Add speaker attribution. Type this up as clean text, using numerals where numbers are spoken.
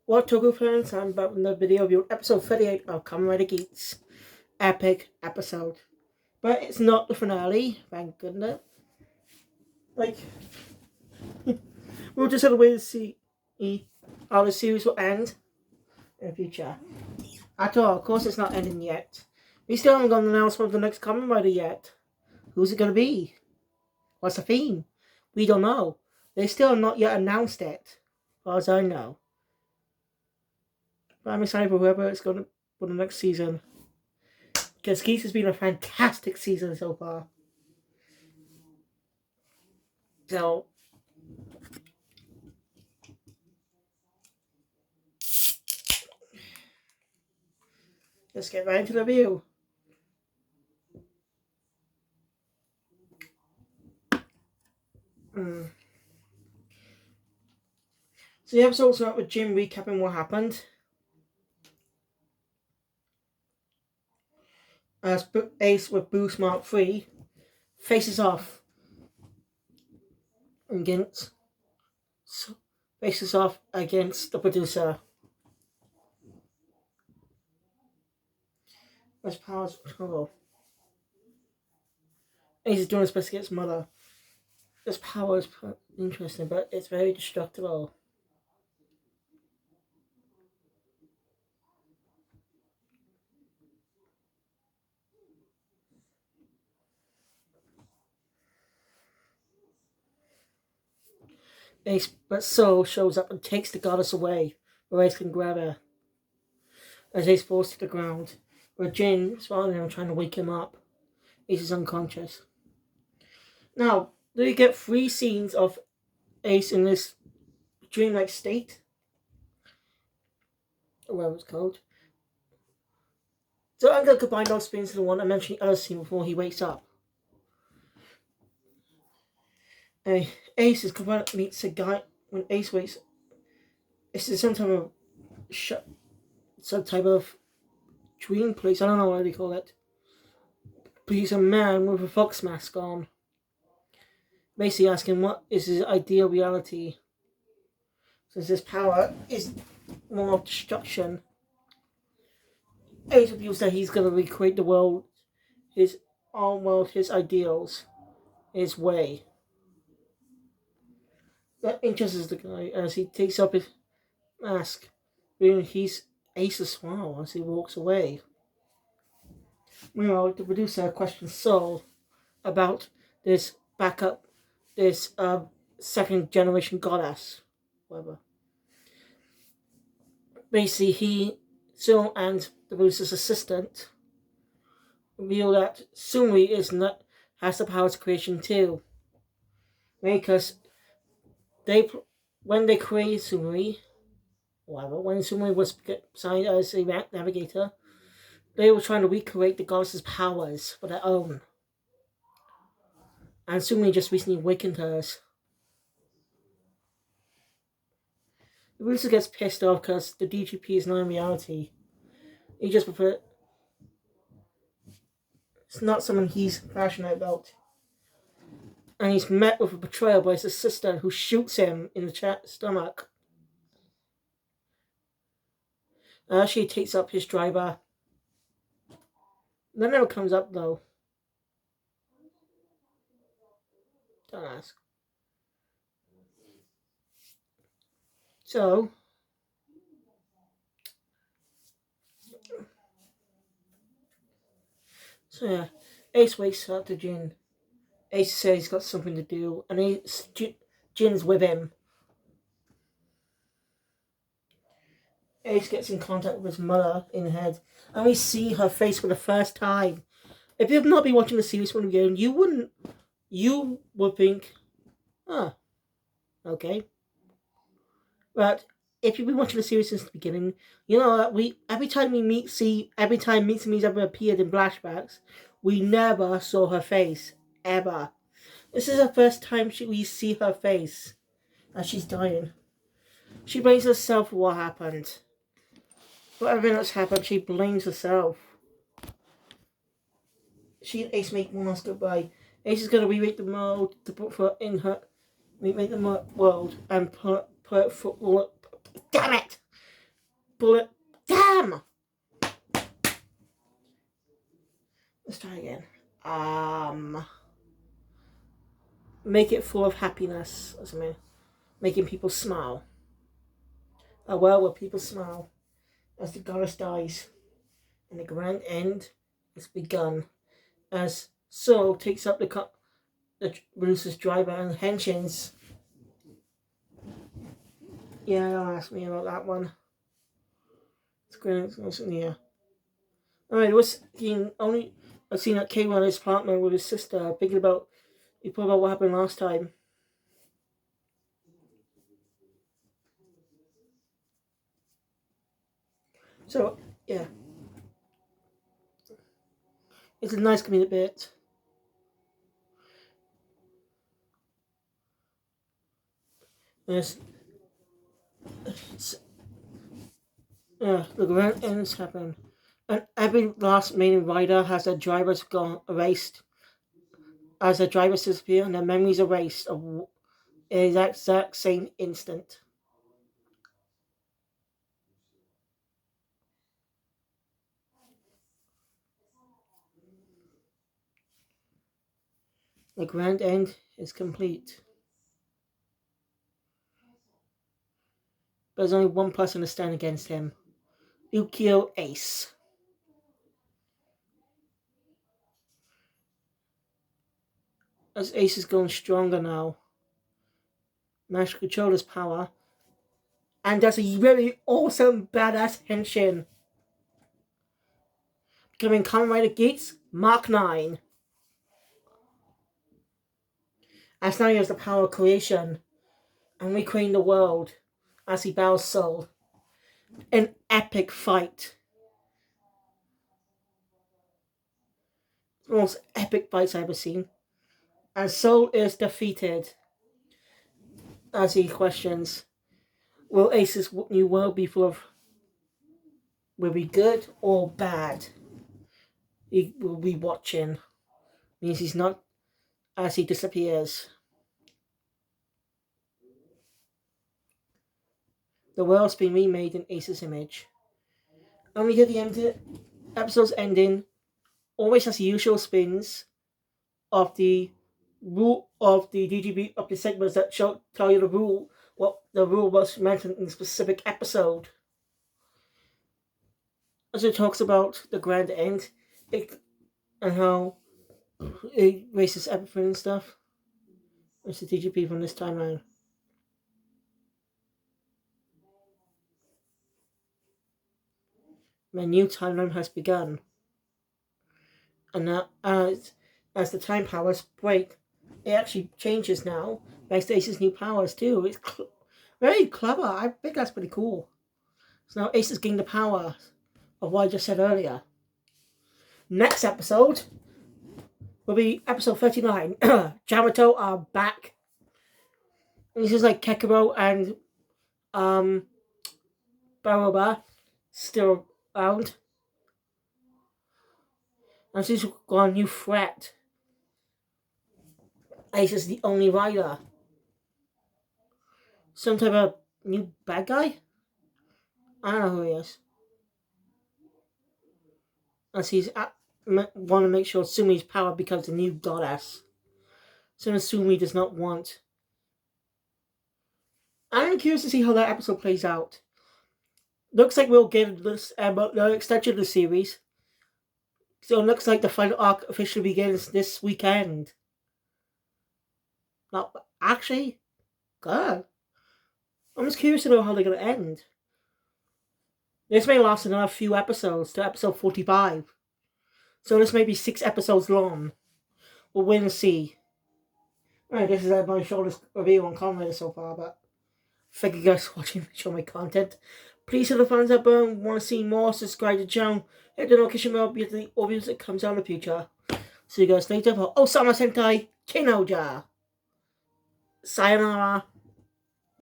Speaker 1: What Togo fans? I'm back with another video of episode 38 of Kamen Geats. Epic episode. But it's not the finale, thank goodness. We'll just have to wait to see how the series will end in the future. After all, of course it's not ending yet. We still haven't got an announcement of the next Kamen Rider yet. Who's it going to be? What's the theme? We don't know. They still have not yet announced it, as far as I know. But I'm excited for whoever it's going to for the next season. Because Geats has been a fantastic season so far. So, let's get right into the review. So the episode starts with Jim recapping what happened. As Ace with Boost Mark III faces off against the producer. As powers of trouble. Ace is doing his best to get his mother. This power is interesting, but it's very destructible. Ace, but Soul shows up and takes the goddess away, where Ace can grab her. As Ace falls to the ground, where Jin is following him trying to wake him up. Ace is unconscious. Now, do you get 3 scenes of Ace in this dreamlike state? Or whatever it's called. So I'm going to combine those scenes into one and mention the other scene before he wakes up. Ace is meets a guy when Ace wakes. This is some type of dream place. I don't know what they call it. But he's a man with a fox mask on. Basically asking what is his ideal reality. Since his power is more of destruction. Ace reveals that he's going to recreate the world, his ideals, his way. That interests the guy as he takes up his mask, revealing he's Ace's smile as he walks away. Meanwhile, the producer questions Soul about this second generation goddess, whatever. Basically, Soul and the producer's assistant reveal that Sumri has the power to creation too. Because when they created Sumri, when Sumri was signed as a navigator, they were trying to recreate the goddess's powers for their own. And Sumri just recently awakened hers. The producer gets pissed off because the DGP is not in reality. He just prefers. It's not someone he's passionate about. And he's met with a betrayal by his assistant who shoots him in the stomach. She takes up his driver. That never comes up though. Don't ask. So yeah, Ace wakes up to Jin. Ace says he's got something to do, and Jin's with him. Ace gets in contact with his mother in the head, and we see her face for the first time. If you've not been watching the series from the beginning, you would think, okay. But if you've been watching the series since the beginning, you know that every time Mitsumi's ever appeared in flashbacks, we never saw her face, ever. This is the first time we see her face as she's dying. She blames herself for what happened. For everything that's happened, she blames herself. She and Ace make one last goodbye. Ace is going to remake the world to put her in her remake the world and put football. Damn it! bullet. Damn! Let's try again. Make it full of happiness or something. Making people smile. A world where people smile as the goddess dies. And the grand end has begun as Soul takes up the Bruce's driver and henshins. Yeah, don't ask me about that one. It's great. Yeah. Alright, I've seen that K1 his partner with his sister thinking about what happened last time. So yeah. It's a nice comedic bit. Yes. The grand ends happen. And every last main rider has their drivers gone erased. As their drivers disappear and their memories erased of in the exact same instant. The grand end is complete. But there's only one person to stand against him. Ukyo Ace. As Ace is going stronger now, managed to control his power, and does a very awesome badass henshin. Becoming Kamen Rider Geats Mark 9. As now he has the power of creation and recreating the world as he battles Soul. An epic fight. The most epic fights I've ever seen. And Soul is defeated as he questions, will Ace's new world be full of, will be good or bad? He will be watching. Means he's not as he disappears. The world's been remade in Ace's image. And we get the end of it. Episode's ending. Always has the usual spins of the rule of the DGB of the segments that tell you the rule, what the rule was mentioned in a specific episode. As it talks about the grand end and how it erases everything and stuff. It's the DGP from this timeline. The new timeline has begun. And now, as the time powers break, it actually changes now. Thanks to Ace's new powers too. It's very clever. I think that's pretty cool. So now Ace is getting the power of what I just said earlier. Next episode will be episode 39. Jamato are back. And this is like Kekiro and Baroba still around. And she's got a new threat. Ace is the only rider. Some type of new bad guy? I don't know who he is. As he's want to make sure Sumi's power becomes the new goddess. So Sumi does not want. I'm curious to see how that episode plays out. Looks like we'll get this the extension of the series. So it looks like the final arc officially begins this weekend. Not actually, good. I'm just curious to know how they're going to end. This may last another few episodes to episode 45. So this may be 6 episodes long. We'll wait and see. Alright, this is my shortest review on Kamen Rider so far, but thank you guys for watching my content. Please hit the thumbs up button. Want to see more? Subscribe to the channel. Hit the notification bell because the videos that comes out in the future. See you guys later for Osama Sentai Kinoja. Sayonara.